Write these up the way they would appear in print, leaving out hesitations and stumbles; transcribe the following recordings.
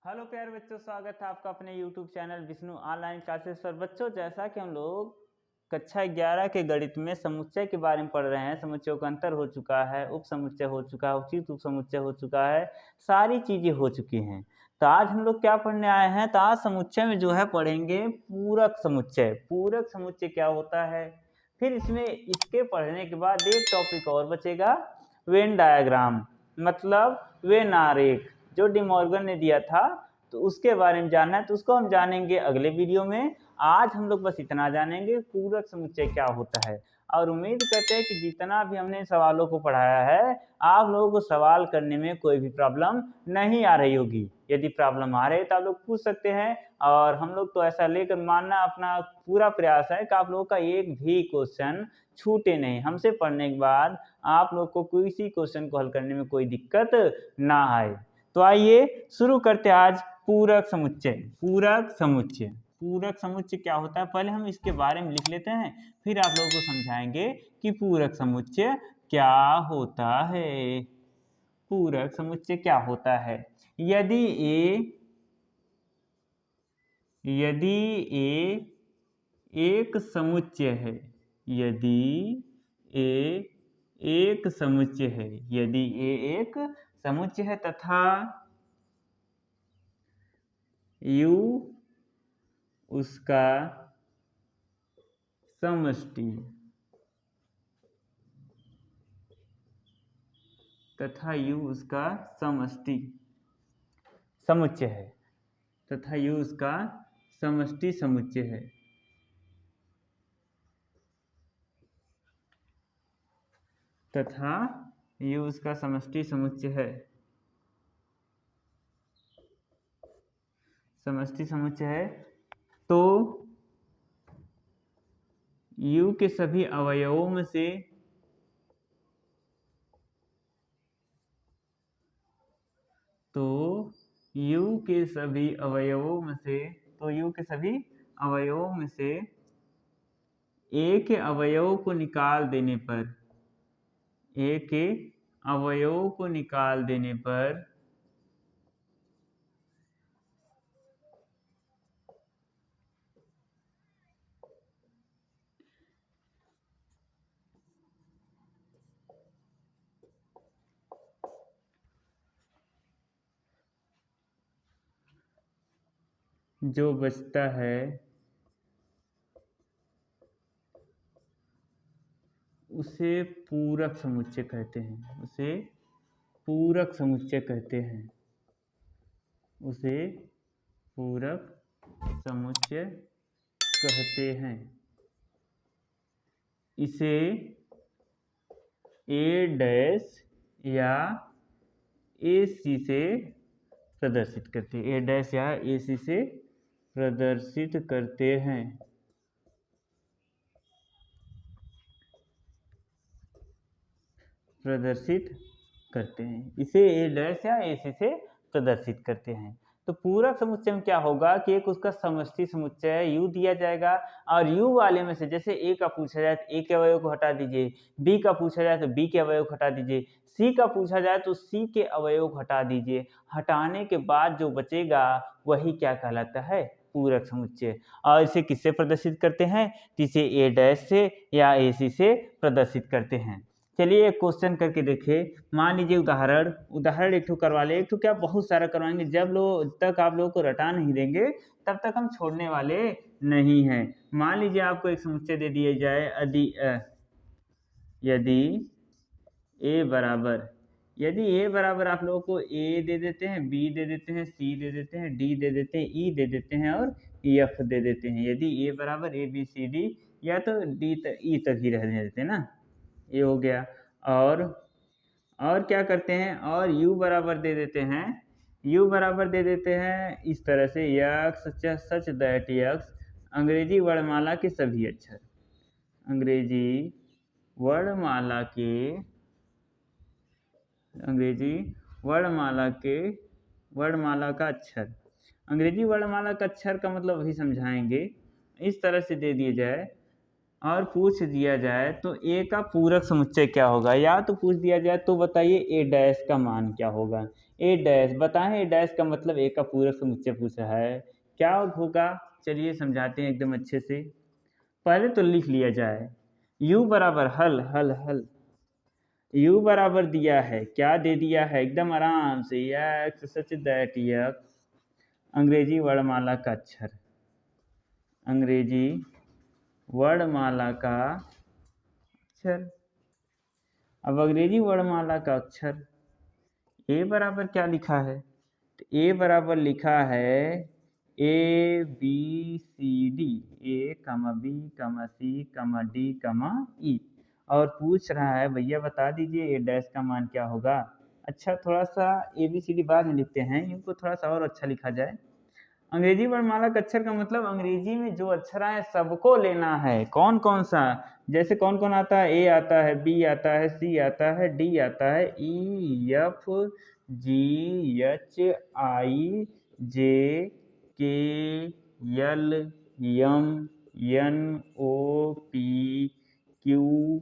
Hello प्यारे बच्चों, स्वागत है आपका अपने YouTube channel Vishnu online classes पर। बच्चों, जैसा कि हम लोग कक्षा 11 के गणित में समुच्चय के बारे में पढ़ रहे हैं। समुच्चयों का अंतर हो चुका है, उप समुच्चय हो चुका है, उचित उप समुच्चय हो चुका है, सारी चीजें हो चुकी हैं। तो आज हम लोग क्या पढ़ने आए हैं? तो आज समुच्चय में जो है पढ़ेंगे पूरक समुच्चय। पूरक समुच्चय क्या होता है, फिर इसमें इसके पढ़ने के बाद एक टॉपिक और बचेगा, वेन डायग्राम, मतलब वेन आरेख, जो डी मॉर्गन ने दिया था। तो उसके बारे में जानना है, तो उसको हम जानेंगे अगले वीडियो में। आज हम लोग बस इतना जानेंगे पूरक समुच्चय क्या होता है। और उम्मीद करते हैं कि जितना भी हमने सवालों को पढ़ाया है, आप लोगों को सवाल करने में कोई भी प्रॉब्लम नहीं आ रही होगी। यदि प्रॉब्लम आ रही है तो आप लोग पूछ सकते हैं, और हम लोग तो ऐसा लेकर मानना अपना पूरा प्रयास है कि आप लोगों का एक भी क्वेश्चन छूटे नहीं। हमसे पढ़ने के बाद आप लोग को किसी क्वेश्चन को हल करने में कोई दिक्कत ना आए। तो आइए शुरू करते हैं आज पूरक समुच्चय। पूरक समुच्चय, पूरक समुच्चय क्या होता है, पहले हम इसके बारे में लिख लेते हैं, फिर आप लोगों को समझाएंगे कि पूरक समुच्चय क्या होता है। पूरक समुच्चय क्या होता है? यदि ए एक समुच्चय है, यदि ए एक समुच्चय है, यदि ए एक समुच्चय है तथा U उसका समष्टि, तथा U उसका समष्टि समुच्चय है, तथा U उसका समष्टि समुच्चय है, तथा U उसका समष्टि समुच्चय है, समष्टि समुच्चय है, तो U के सभी अवयवों में से U के सभी अवयवों में से A के अवयव को निकाल देने पर, A के अवयव को निकाल देने पर जो बचता है उसे पूरक समुच्चय कहते हैं, उसे पूरक समुच्चय कहते हैं, उसे पूरक समुच्चय कहते हैं। इसे A डैश या AC से प्रदर्शित करते हैं, A डैश या AC से प्रदर्शित करते हैं, प्रदर्शित करते हैं। इसे A डैश या AC से प्रदर्शित करते हैं। तो पूरक समुच्चय में क्या होगा कि एक उसका समष्टि समुच्चय U दिया जाएगा, और U वाले में से जैसे A का पूछा जाए तो A के अवयव को हटा दीजिए, B का पूछा जाए तो B के अवयव को हटा दीजिए, C का पूछा जाए तो C के अवयव को हटा दीजिए। हटाने के बाद जो बचेगा वही क्या कहलाता है? पूरक समुच्चय। और इसे किससे प्रदर्शित करते हैं? इसे A डैश से या AC से प्रदर्शित करते हैं। चलिए एक क्वेश्चन करके देखिए। मान लीजिए उदाहरण एक ठो करवा ले, एक ठो क्या बहुत सारा करवाएंगे। जब तक आप लोगों को रटा नहीं देंगे तब तक हम छोड़ने वाले नहीं हैं। मान लीजिए आपको एक समुच्चय दे दिया जाए, यदि A बराबर आप लोगों को A दे देते हैं, B दे देते हैं, C दे देते हैं, D दे देते हैं, E दे देते हैं और F दे देते हैं। यदि A बराबर ABCD या तो D E तक ही रहने देते हैं ना, ये हो गया। और क्या करते हैं, और U बराबर दे देते हैं इस तरह से, यक्स सच दैट यक्स अंग्रेजी वर्णमाला के सभी अक्षर, अंग्रेजी वर्णमाला का अक्षर। अंग्रेजी वर्णमाला का अक्षर का मतलब वही समझाएंगे। इस तरह से दे दिए जाए, और पूछ दिया जाए तो ए का पूरक समुच्चय क्या होगा, या तो पूछ दिया जाए तो बताइए ए डैश का मान क्या होगा। ए डैश बताएं, ए डैश का मतलब ए का पूरक समुच्चय पूछा है, क्या होगा चलिए समझाते हैं एकदम अच्छे से। पहले तो लिख लिया जाए, u बराबर हल हल हल, u बराबर दिया है, क्या दे दिया है एकदम आराम से, x सच दैट x अंग्रेजी वर्णमाला का अक्षर, अंग्रेजी वर्णमाला का अक्षर। अब अंग्रेजी वर्णमाला का अक्षर ए बराबर क्या लिखा है, तो ए बराबर लिखा है ए बी सी डी, ए कमा बी कमा सी कमा डी कमा ई, और पूछ रहा है भैया बता दीजिए ए डैश का मान क्या होगा। अच्छा थोड़ा सा ए बी सी डी बाद में लिखते हैं, इनको थोड़ा सा और अच्छा लिखा जाए। अंग्रेजी वर्णमाला का अक्षर का मतलब अंग्रेजी में जो अक्षर है सबको लेना है, कौन कौन सा, जैसे कौन कौन आता है, ए आता है, बी आता है, सी आता है, डी आता है, E F G H I J K L M N O P Q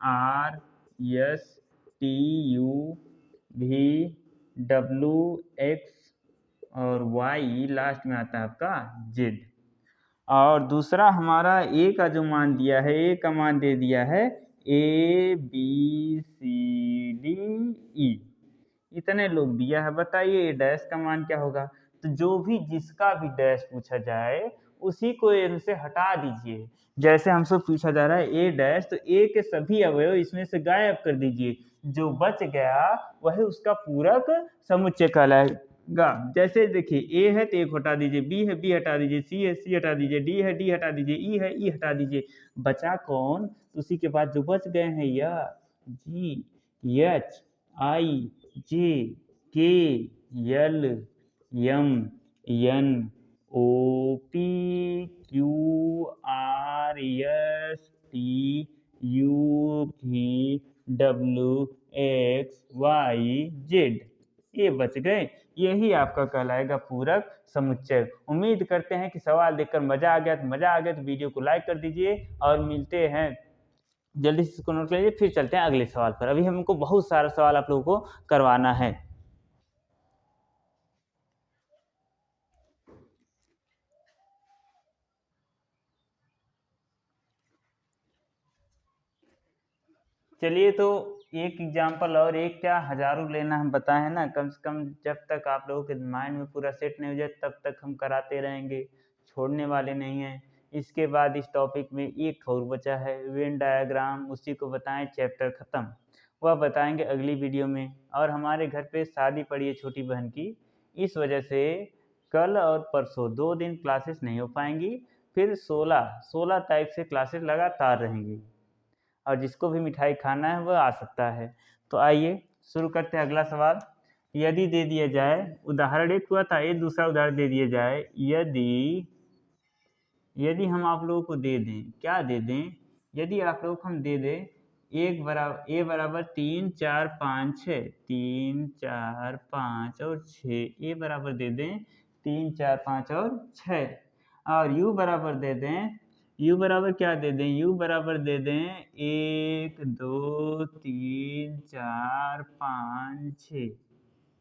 R S T U V W X और y लास्ट में आता है आपका z। और दूसरा हमारा a का जो मान दिया है, a का मान दे दिया है a b c d e, इतने लोग दिया है, बताइए a डैश का मान क्या होगा। तो जो भी जिसका भी डैश पूछा जाए उसी को m से हटा दीजिए, जैसे हमसे पूछा जा रहा है a डैश, तो a के सभी अवयव इसमें से गायब कर दीजिए, जो बच गया वही उसका पूरक समुच्चय कहलाएगा। जैसे देखिए ए है तो एक हटा दीजिए, बी है बी हटा दीजिए, सी है सी हटा दीजिए, डी है डी हटा दीजिए, ई है ई हटा दीजिए, बचा कौन, उसी के बाद जो बच गए हैं या जी H I J K L M N O P Q R S T U V W X Y Z, ये बच गए, यही आपका कहलाएगा पूरक समुच्चय। उम्मीद करते हैं कि सवाल देखकर मजा आ गया, तो मजा आ गया तो वीडियो को लाइक कर दीजिए और मिलते हैं जल्दी से इसको नोट कर लीजिए, फिर चलते हैं अगले सवाल पर। अभी हमको बहुत सारा सवाल आप लोगों को करवाना है। चलिए तो एक एग्जाम्पल और एक क्या हजारों लेना हम बताए ना, कम से कम जब तक आप लोगों के माइंड में पूरा सेट नहीं हो जाए तब तक हम कराते रहेंगे, छोड़ने वाले नहीं हैं। इसके बाद इस टॉपिक में एक और बचा है वेन डायग्राम, उसी को बताएं, चैप्टर ख़त्म, वह बताएंगे अगली वीडियो में। और हमारे घर पे शादी पड़ी है छोटी बहन की, इस वजह से कल और परसों 2 दिन क्लासेस नहीं हो पाएंगी, फिर 16 तारीख से क्लासेस लगातार रहेंगी, और जिसको भी मिठाई खाना है वह आ सकता है। तो आइए शुरू करते हैं अगला सवाल। यदि दे दिया जाए, उदाहरण एक हुआ था, ये दूसरा उदाहरण दे दिया जाए, यदि हम आप लोगों को दे दें, क्या दे दें, यदि आप लोगों को हम दे दें ए बराबर 3 4 5 6, 3 4 5 और 6, ए बराबर दे दें 3 4 5 और 6, और यू बराबर दे दें, यू बराबर क्या दे दें, यू बराबर दे दें 1 2 3 4 5 6,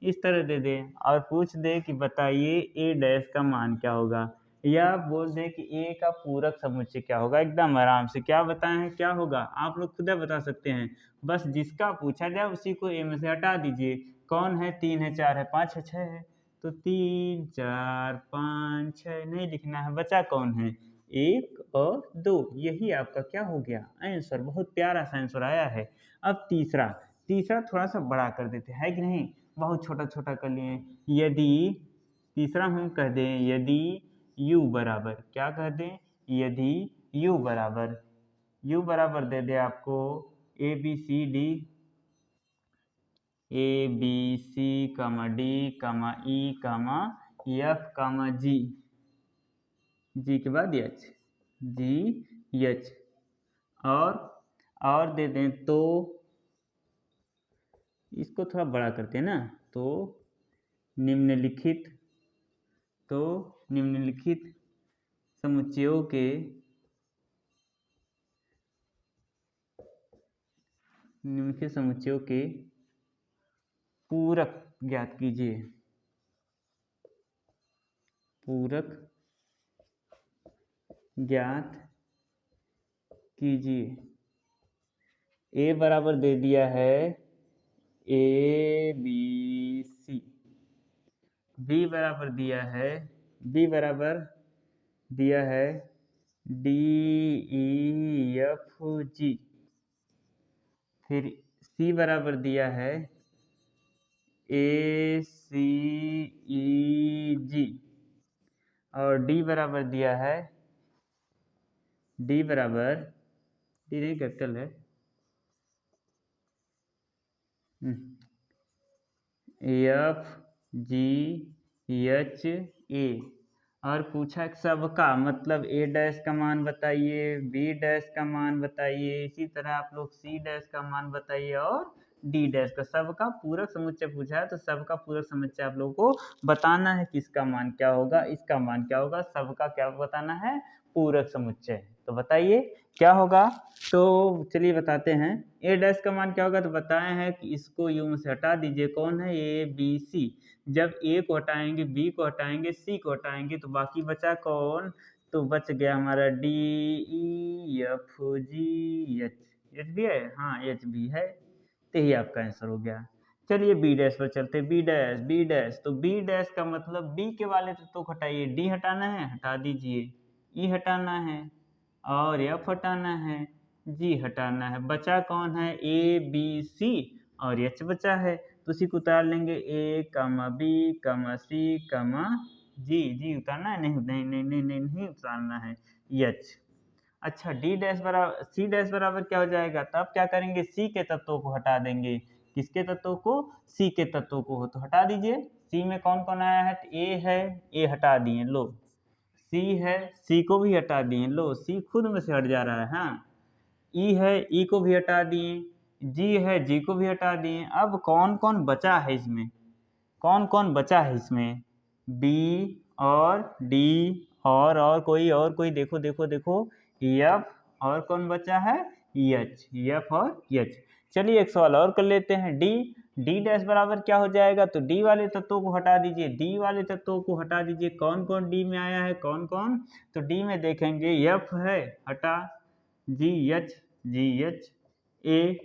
इस तरह दे दें, और पूछ दे कि बताइए ए डैश का मान क्या होगा, या बोल दें कि ए का पूरक समुच्चय क्या होगा। एकदम आराम से क्या बताएं हैं क्या होगा, आप लोग खुद बता सकते हैं, बस जिसका पूछा जाए उसी को ए में से हटा दीजिए। कौन है, 3 है 4 है 5 है 6 है, तो 3 4 5 6 नहीं लिखना है, बचा कौन है 1 और 2, यही आपका क्या हो गया आंसर। बहुत प्यारा सा आंसर आया है। अब तीसरा थोड़ा सा बड़ा कर देते हैं, है कि नहीं, बहुत छोटा छोटा कर लिए। यदि तीसरा हम कह दें, यदि u बराबर क्या कह दें, यदि u बराबर दे दे आपको A B C D, A B C comma D कमा ई कमा एफ कमा जी, जी के बाद एच, जी एच, और दे दें, तो इसको थोड़ा बड़ा करते हैं ना, तो निम्नलिखित समुच्चयों के निम्नलिखित समुच्चयों के पूरक ज्ञात कीजिए। पूरक ज्ञात कीजिए। ए बराबर दे दिया है ABC, बी बराबर दिया है DEFG, फिर सी बराबर दिया है ACEG और डी बराबर दिया है डी नहीं कैपिटल है FGHA और पूछा सबका मतलब A डैश का मान बताइए, B डैश का मान बताइए, इसी तरह आप लोग C डैश का मान बताइए और D डैश का। सबका पूरक समुच्चय पूछा है तो सबका पूरक समुच्चय आप लोगों को बताना है, किसका मान क्या होगा, इसका मान क्या होगा, सबका क्या बताना है, पूरक समुच्चय। तो बताइए क्या होगा। तो चलिए बताते हैं। A डैश का मान क्या होगा तो बताए हैं कि इसको यू में से हटा दीजिए। कौन है ABC, जब A को हटाएंगे B को हटाएंगे C को हटाएंगे तो बाकी बचा कौन, तो बच गया हमारा DEFGH। H भी है, हाँ H भी है, तो यही आपका आंसर हो गया। चलिए B डैश पर चलते। B डैश तो B डैश का मतलब B के वाले तो हटाइए, D हटाना है हटा दीजिए, E हटाना है और F हटाना है, G हटाना है, बचा कौन है ABC और H बचा है, तो उसी को उतार लेंगे A, B, C, G उतारना है, नहीं उतारना है H। अच्छा C डैश बराबर क्या हो जाएगा, तब क्या करेंगे C के तत्वों को हटा देंगे। किसके तत्वों को, C के तत्वों को, तो हटा दीजिए। C में कौन कौन आया है, तो A है, A हटा दिए, लो। C है, C को भी हटा दिए, लो C खुद में से हट जा रहा है, हाँ। E है, E को भी हटा दिए, G है, G को भी हटा दिए। अब कौन कौन बचा है इसमें, B और D और कोई देखो F और कौन बचा है H, F और H। चलिए एक सवाल और कर लेते हैं। D डैश बराबर क्या हो जाएगा, तो D वाले तत्वों को हटा दीजिए। कौन कौन D में आया है, कौन कौन, तो D में देखेंगे F है, हटा, GH A,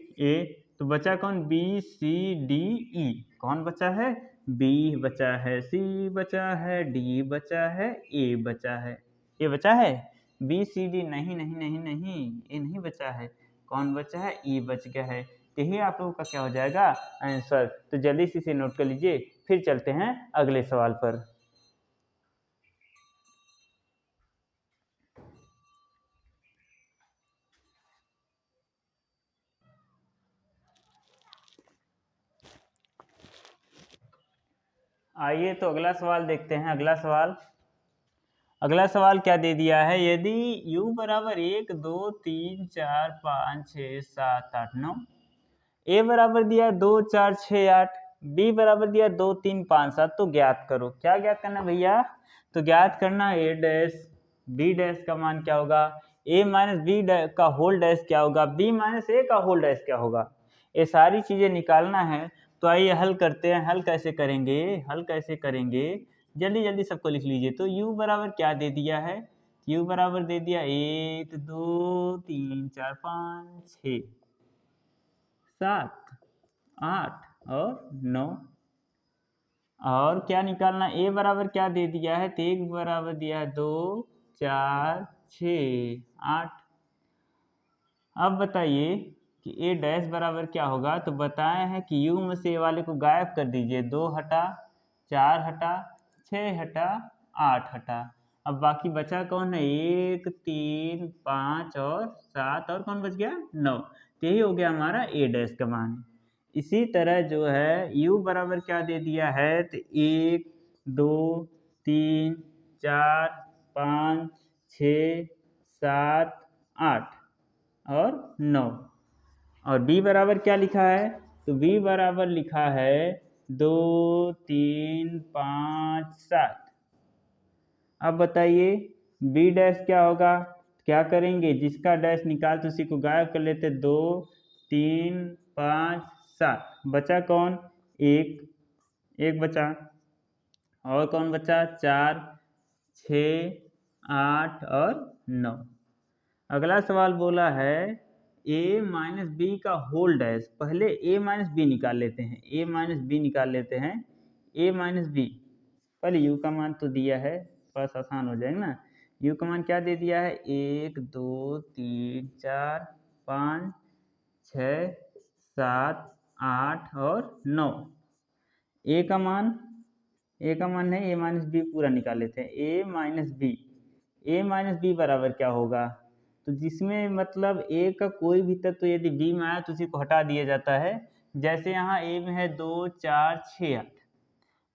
तो बचा कौन B C D E, कौन बचा है B बचा है, C बचा है, D बचा है, A बचा है, B C D नहीं, ये नहीं बचा है, कौन बचा है E बच गया है। यही आप लोगों का क्या हो जाएगा आंसर। तो जल्दी से इसे नोट कर लीजिए, फिर चलते हैं अगले सवाल पर। आइए तो अगला सवाल देखते हैं। अगला सवाल क्या दे दिया है, यदि u बराबर 1 2 3 4 5 6 7 8 9, a बराबर दिया 2 4 6 8, b बराबर दिया 2 3 5 7, तो ज्ञात करो। क्या ज्ञात करना भैया, तो ज्ञात करना a डैश b डैश का मान क्या होगा, a माइनस बी का होल डैश क्या होगा, b माइनस a का होल डैश क्या होगा, ये सारी चीजें निकालना है। तो आइए हल करते हैं। हल कैसे करेंगे, जल्दी सबको लिख लीजिए। तो u बराबर क्या दे दिया है, u बराबर दे दिया 1 2 3 4 5 6 7 8 और 9, और क्या निकालना, a बराबर क्या दे दिया है, तो 1 बराबर दिया है 2 4 6 8। अब बताइए कि a डैश बराबर क्या होगा, तो बताए हैं कि u में से a वाले को गायब कर दीजिए, 2 हटा, 4 हटा, 6 हटा, 8 हटा। अब बाकी बचा कौन है, 1 3 5 और 7 और कौन बच गया 9, तो यही हो गया हमारा a डैश का मान। इसी तरह जो है u बराबर क्या दे दिया है, तो 1 2 3 4 5 6 7 8 और 9, और b बराबर क्या लिखा है, तो b बराबर लिखा है 2 3 5 7। अब बताइए b डैश क्या होगा, क्या करेंगे, जिसका डैश निकालते उसी को गायब कर लेते, 2 3 5 7 बचा कौन? एक, एक बचा। और कौन बचा? 4 6 8 और 9। अगला सवाल बोला है a माइनस बी का होल डैश। पहले a माइनस बी निकाल लेते हैं, a माइनस बी निकाल लेते हैं। a माइनस बी, पहले u का मान तो दिया है, थोड़ा सा आसान हो जाएगा ना। u का मान क्या दे दिया है? 1 2 3 4 5 6 7 8 और 9। a का मान, a का मान नहीं, a माइनस बी पूरा निकाल लेते हैं। a minus B, a minus B बराबर क्या होगा? तो जिसमें मतलब a का कोई भी तत्व यदि b में आया तो उसी को हटा दिया जाता है। जैसे यहाँ a में है 2 4 6 8,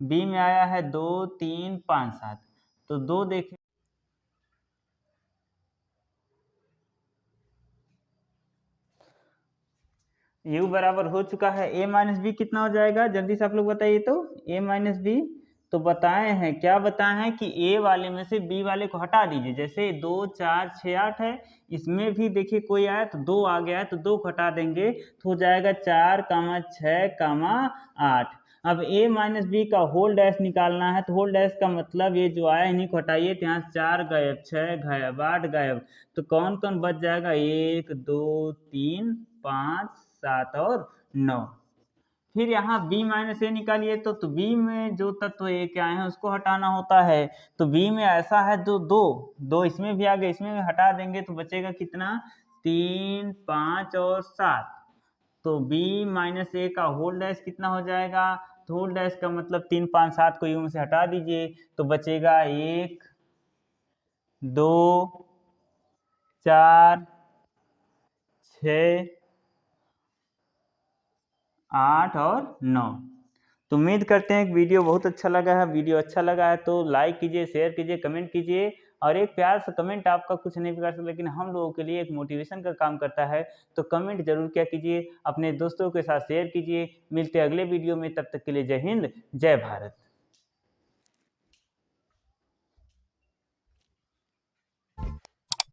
b में आया है 2 3 5 7, तो 2 देखें u बराबर हो चुका है a माइनस बी। कितना हो जाएगा जल्दी से आप लोग बताइए तो? a माइनस बी तो बताए हैं, क्या बताए हैं कि a वाले में से b वाले को हटा दीजिए। जैसे 2 4 6 8 है, इसमें भी देखिए कोई आया तो 2 आ गया है, तो 2 को हटा देंगे तो हो जाएगा 4 6 8। अब a माइनस बी का होल डैश निकालना है, तो होल डैश का मतलब ये जो आया इन्हीं को हटाइए, तो यहाँ 4 गायब, 6 गायब, 8 गायब, तो कौन कौन बच जाएगा? 1 2 3 5 7 और 9। फिर यहाँ b माइनस ए निकालिए तो b में जो तत्व ए के आए हैं उसको हटाना होता है। तो b में ऐसा है जो 2 2 इसमें भी आ गए, इसमें भी हटा देंगे तो बचेगा कितना? 3 5 और 7। तो b माइनस ए का होल डैश कितना हो जाएगा? तो होल डैश का मतलब 3 5 7 को यू में से हटा दीजिए तो बचेगा 1 2 4 6 8 और 9। तो उम्मीद करते हैं कि वीडियो बहुत अच्छा लगा है। वीडियो अच्छा लगा है तो लाइक कीजिए, शेयर कीजिए, कमेंट कीजिए। और एक प्यार से कमेंट आपका कुछ नहीं बिगाड़ सकता, लेकिन हम लोगों के लिए एक मोटिवेशन का काम करता है। तो कमेंट जरूर क्या कीजिए, अपने दोस्तों के साथ शेयर कीजिए। मिलते हैं अगले वीडियो में, तब तक के लिए जय हिंद, जय भारत।